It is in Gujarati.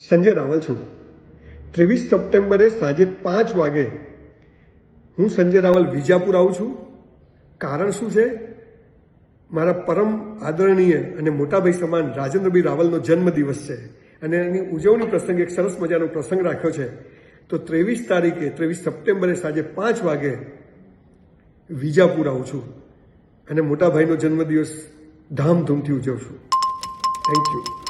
સંજય રાવલ છું। 23 સપ્ટેમ્બરે સાંજે 5 વાગે હું સંજય રાવલ વિજાપુર આવું છું। કારણ શું છે? મારા પરમ આદરણીય અને મોટાભાઈ સમાન રાજેન્દ્રભાઈ રાવલનો જન્મદિવસ છે અને એની ઉજવણી પ્રસંગે એક સરસ મજાનો પ્રસંગ રાખ્યો છે। તો 23 તારીખે 23 સપ્ટેમ્બરે સાંજે 5 વાગે વિજાપુર આવું છું અને મોટાભાઈનો જન્મદિવસ ધામધૂમથી ઉજવશું। Thank you.